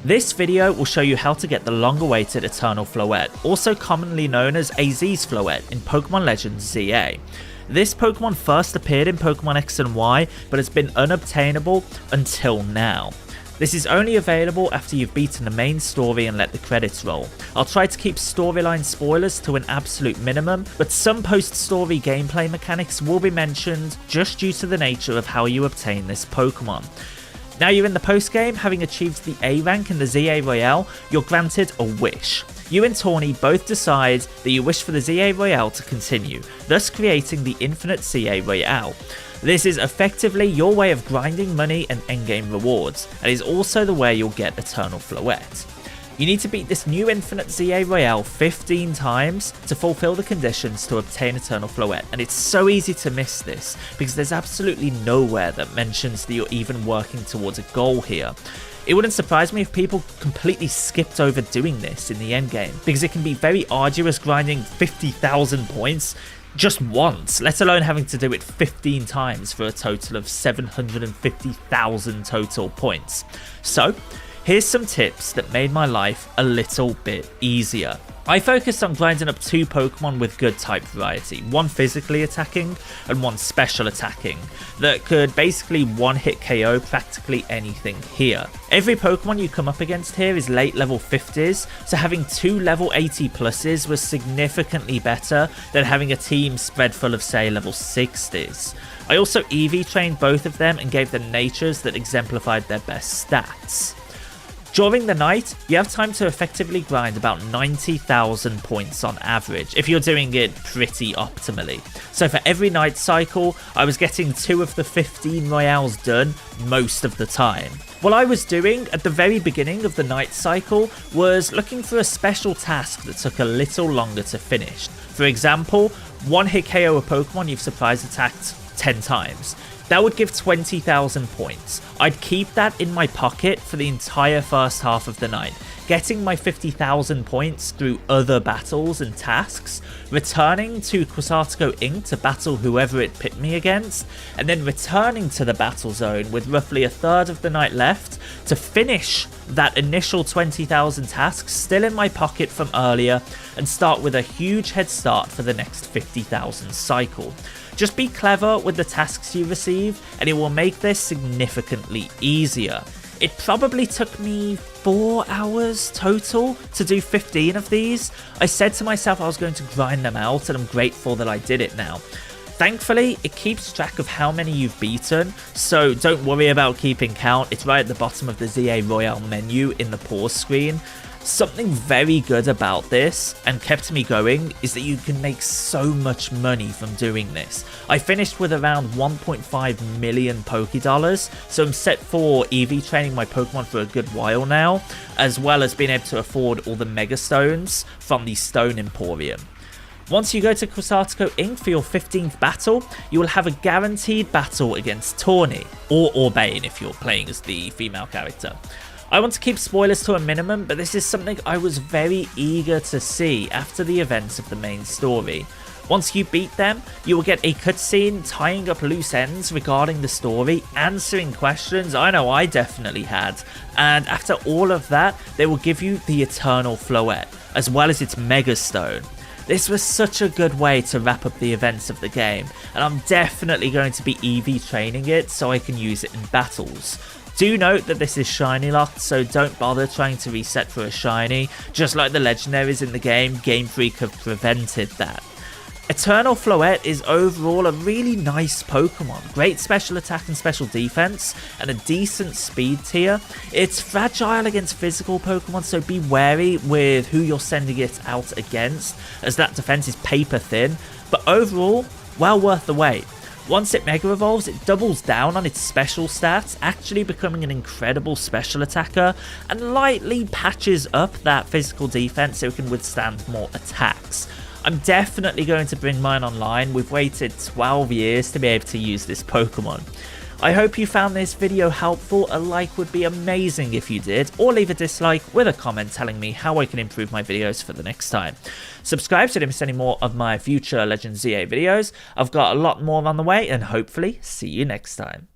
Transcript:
This video will show you how to get the long-awaited Eternal Floette, also commonly known as AZ's Floette in Pokémon Legends ZA. This Pokemon first appeared in Pokemon X and Y, but has been unobtainable until now. This is only available after you've beaten the main story and let the credits roll. I'll try to keep storyline spoilers to an absolute minimum, but some post-story gameplay mechanics will be mentioned just due to the nature of how you obtain this Pokemon. Now you're in the post-game, having achieved the A rank in the ZA Royale, you're granted a wish. You and Tawny both decide that you wish for the ZA Royale to continue, thus creating the Infinite ZA Royale. This is effectively your way of grinding money and endgame rewards, and is also the way you'll get Eternal Floette. You need to beat this new Infinite ZA Royale 15 times to fulfill the conditions to obtain Eternal Floette, and it's so easy to miss this because there's absolutely nowhere that mentions that you're even working towards a goal here. It wouldn't surprise me if people completely skipped over doing this in the endgame, because it can be very arduous grinding 50,000 points just once, let alone having to do it 15 times for a total of 750,000 total points. So, here's some tips that made my life a little bit easier. I focused on grinding up 2 Pokemon with good type variety, one physically attacking and one special attacking, that could basically one-hit KO practically anything here. Every Pokemon you come up against here is late level 50s, so having 2 level 80 pluses was significantly better than having a team spread full of, say, level 60s. I also EV trained both of them and gave them natures that exemplified their best stats. During the night, you have time to effectively grind about 90,000 points on average, if you're doing it pretty optimally. So for every night cycle, I was getting 2 of the 15 Royales done most of the time. What I was doing at the very beginning of the night cycle was looking for a special task that took a little longer to finish. For example, one-hit KO a Pokemon you've surprise attacked 10 times. That would give 20,000 points. I'd keep that in my pocket for the entire first half of the night, getting my 50,000 points through other battles and tasks, returning to Quasartico Inc. to battle whoever it pit me against, and then returning to the battle zone with roughly a third of the night left to finish that initial 20,000 tasks still in my pocket from earlier and start with a huge head start for the next 50,000 cycle. Just be clever with the tasks you receive and it will make this significantly easier. It probably took me 4 hours total to do 15 of these. I said to myself I was going to grind them out and I'm grateful that I did it now. Thankfully, it keeps track of how many you've beaten, so don't worry about keeping count. It's right at the bottom of the ZA Royale menu in the pause screen. Something very good about this, and kept me going, is that you can make so much money from doing this. I finished with around 1.5 million Pokédollars, so I'm set for EV training my Pokemon for a good while now, as well as being able to afford all the Mega Stones from the Stone Emporium. Once you go to Quasartico Inc. for your 15th battle, you will have a guaranteed battle against Tawny, or Urbane if you're playing as the female character. I want to keep spoilers to a minimum, but this is something I was very eager to see after the events of the main story. Once you beat them, you will get a cutscene tying up loose ends regarding the story, answering questions I know I definitely had, and after all of that, they will give you the Eternal Floette, as well as its Mega Stone. This was such a good way to wrap up the events of the game, and I'm definitely going to be EV training it so I can use it in battles. Do note that this is shiny locked, so don't bother trying to reset for a shiny. Just like the legendaries in the game, Game Freak have prevented that. Eternal Floette is overall a really nice Pokemon. Great special attack and special defense, and a decent speed tier. It's fragile against physical Pokemon, so be wary with who you're sending it out against, as that defense is paper thin, but overall, well worth the wait. Once it Mega Evolves, it doubles down on its special stats, actually becoming an incredible special attacker, and lightly patches up that physical defense so it can withstand more attacks. I'm definitely going to bring mine online. We've waited 12 years to be able to use this Pokemon. I hope you found this video helpful. A like would be amazing if you did, or leave a dislike with a comment telling me how I can improve my videos for the next time. Subscribe so you don't miss any more of my future Legends ZA videos. I've got a lot more on the way, and hopefully see you next time.